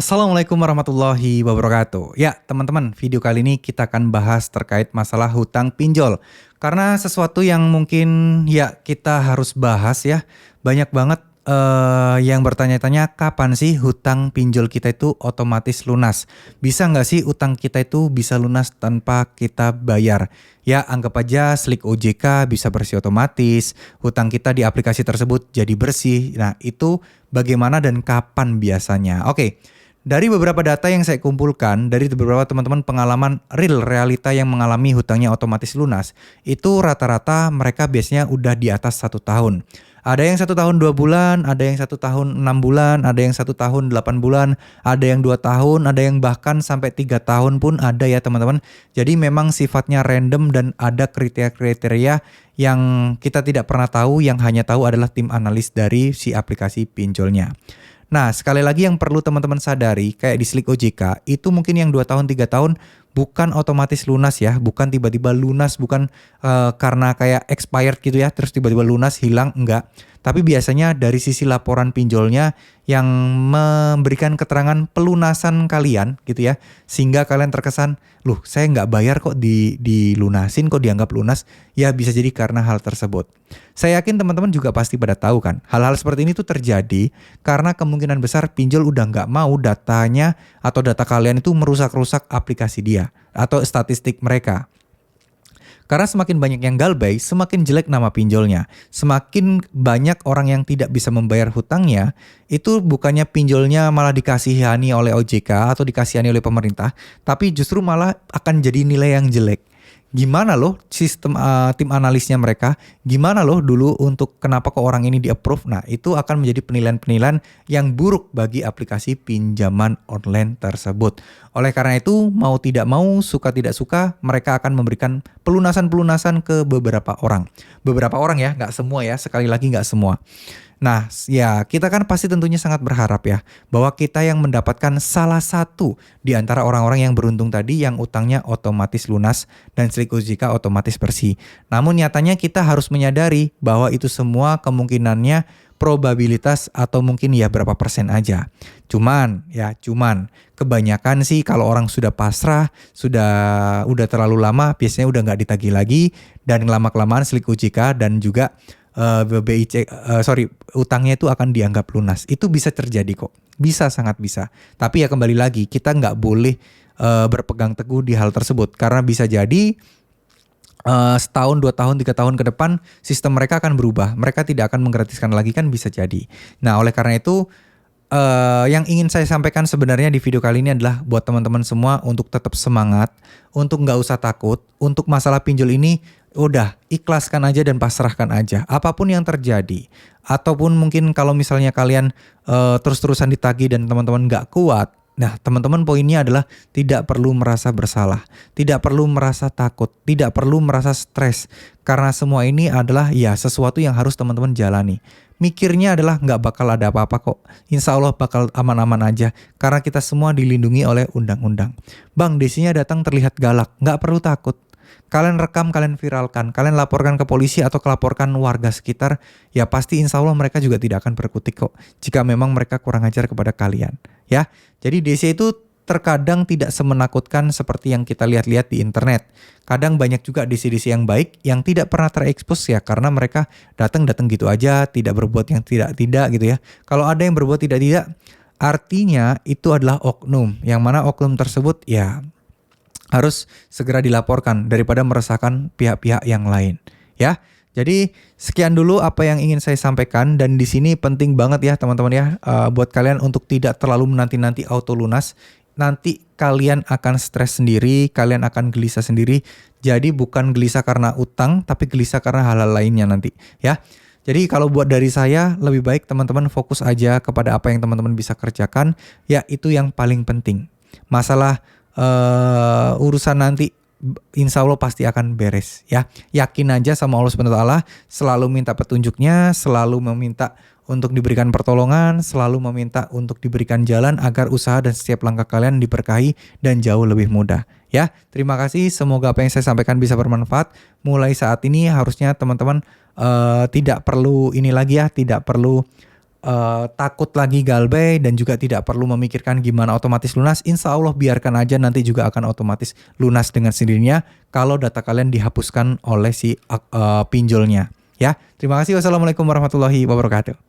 Assalamualaikum warahmatullahi wabarakatuh. Ya, teman-teman, video kali ini kita akan bahas terkait masalah hutang pinjol. Karena sesuatu yang mungkin ya kita harus bahas ya. Banyak banget yang bertanya-tanya kapan sih hutang pinjol kita itu otomatis lunas. Bisa nggak sih hutang kita itu bisa lunas tanpa kita bayar? Ya, anggap aja Slik OJK bisa bersih otomatis, hutang kita di aplikasi tersebut jadi bersih. Nah, itu bagaimana dan kapan biasanya? Oke. Dari beberapa data yang saya kumpulkan, dari beberapa teman-teman pengalaman real realita yang mengalami hutangnya otomatis lunas, itu rata-rata mereka biasanya udah di atas 1 tahun. Ada yang 1 tahun 2 bulan, ada yang 1 tahun 6 bulan, ada yang 1 tahun 8 bulan, ada yang 2 tahun, ada yang bahkan sampai 3 tahun pun ada ya teman-teman. Jadi memang sifatnya random dan ada kriteria-kriteria yang kita tidak pernah tahu, yang hanya tahu adalah tim analis dari si aplikasi pinjolnya. Nah, sekali lagi yang perlu teman-teman sadari, kayak di Slik OJK, itu mungkin yang 2 tahun, 3 tahun bukan otomatis lunas ya, bukan tiba-tiba lunas, bukan karena kayak expired gitu ya, terus tiba-tiba lunas, hilang, enggak. Tapi biasanya dari sisi laporan pinjolnya yang memberikan keterangan pelunasan kalian gitu ya, sehingga kalian terkesan, loh saya nggak bayar kok dilunasin, kok dianggap lunas, ya bisa jadi karena hal tersebut. Saya yakin teman-teman juga pasti pada tahu kan, hal-hal seperti ini tuh terjadi karena kemungkinan besar pinjol udah nggak mau datanya atau data kalian itu merusak-rusak aplikasi dia atau statistik mereka. Karena semakin banyak yang galbay, semakin jelek nama pinjolnya. Semakin banyak orang yang tidak bisa membayar hutangnya, itu bukannya pinjolnya malah dikasihani oleh OJK atau dikasihani oleh pemerintah, tapi justru malah akan jadi nilai yang jelek. Gimana loh sistem tim analisnya mereka? Gimana loh dulu untuk kenapa kok orang ini di-approve? Nah, itu akan menjadi penilaian-penilaian yang buruk bagi aplikasi pinjaman online tersebut. Oleh karena itu, mau tidak mau, suka tidak suka, mereka akan memberikan pelunasan-pelunasan ke beberapa orang. Beberapa orang ya, nggak semua ya, sekali lagi nggak semua. Nah, ya kita kan pasti tentunya sangat berharap ya bahwa kita yang mendapatkan salah satu di antara orang-orang yang beruntung tadi yang utangnya otomatis lunas dan Slik OJK otomatis bersih. Namun nyatanya kita harus menyadari bahwa itu semua kemungkinannya probabilitas atau mungkin ya berapa persen aja. Cuman kebanyakan sih kalau orang sudah pasrah, udah terlalu lama biasanya udah nggak ditagih lagi dan lama-kelamaan Slik OJK dan juga utangnya itu akan dianggap lunas. Itu bisa terjadi kok, bisa, sangat bisa. Tapi ya kembali lagi, kita nggak boleh berpegang teguh di hal tersebut karena bisa jadi setahun, 2 tahun, 3 tahun ke depan sistem mereka akan berubah. Mereka tidak akan menggratiskan lagi, kan bisa jadi. Nah, oleh karena itu yang ingin saya sampaikan sebenarnya di video kali ini adalah buat teman-teman semua untuk tetap semangat, untuk nggak usah takut, untuk masalah pinjol ini udah ikhlaskan aja dan pasrahkan aja apapun yang terjadi. Ataupun mungkin kalau misalnya kalian terus-terusan ditagih dan teman-teman nggak kuat, nah teman-teman poinnya adalah tidak perlu merasa bersalah, tidak perlu merasa takut, tidak perlu merasa stres, karena semua ini adalah ya sesuatu yang harus teman-teman jalani. Mikirnya adalah nggak bakal ada apa-apa kok, insya Allah bakal aman-aman aja karena kita semua dilindungi oleh undang-undang. Bang, desinya datang terlihat galak, nggak perlu takut. Kalian rekam, kalian viralkan, kalian laporkan ke polisi atau laporkan warga sekitar, ya pasti insya Allah mereka juga tidak akan berkutik kok jika memang mereka kurang ajar kepada kalian. Ya, jadi DC itu terkadang tidak semenakutkan seperti yang kita lihat-lihat di internet. Kadang banyak juga DC-DC yang baik yang tidak pernah terekspos ya karena mereka datang gitu aja, tidak berbuat yang tidak gitu ya. Kalau ada yang berbuat tidak, artinya itu adalah oknum, yang mana oknum tersebut ya harus segera dilaporkan daripada meresahkan pihak-pihak yang lain ya. Jadi sekian dulu apa yang ingin saya sampaikan, dan di sini penting banget ya teman-teman ya, buat kalian untuk tidak terlalu menanti-nanti auto lunas. Nanti kalian akan stres sendiri, kalian akan gelisah sendiri. Jadi bukan gelisah karena utang, tapi gelisah karena hal-hal lainnya nanti ya. Jadi kalau buat dari saya, lebih baik teman-teman fokus aja kepada apa yang teman-teman bisa kerjakan, ya itu yang paling penting. Masalah urusan nanti insya Allah pasti akan beres ya. Yakin aja sama Allah SWT, selalu minta petunjuknya, selalu meminta untuk diberikan pertolongan, selalu meminta untuk diberikan jalan agar usaha dan setiap langkah kalian diberkahi dan jauh lebih mudah ya. Terima kasih, semoga apa yang saya sampaikan bisa bermanfaat. Mulai saat ini harusnya teman-teman tidak perlu ini lagi ya, tidak perlu takut lagi galbay dan juga tidak perlu memikirkan gimana otomatis lunas. Insya Allah biarkan aja, nanti juga akan otomatis lunas dengan sendirinya kalau data kalian dihapuskan oleh si pinjolnya. Ya, terima kasih. Wassalamualaikum warahmatullahi wabarakatuh.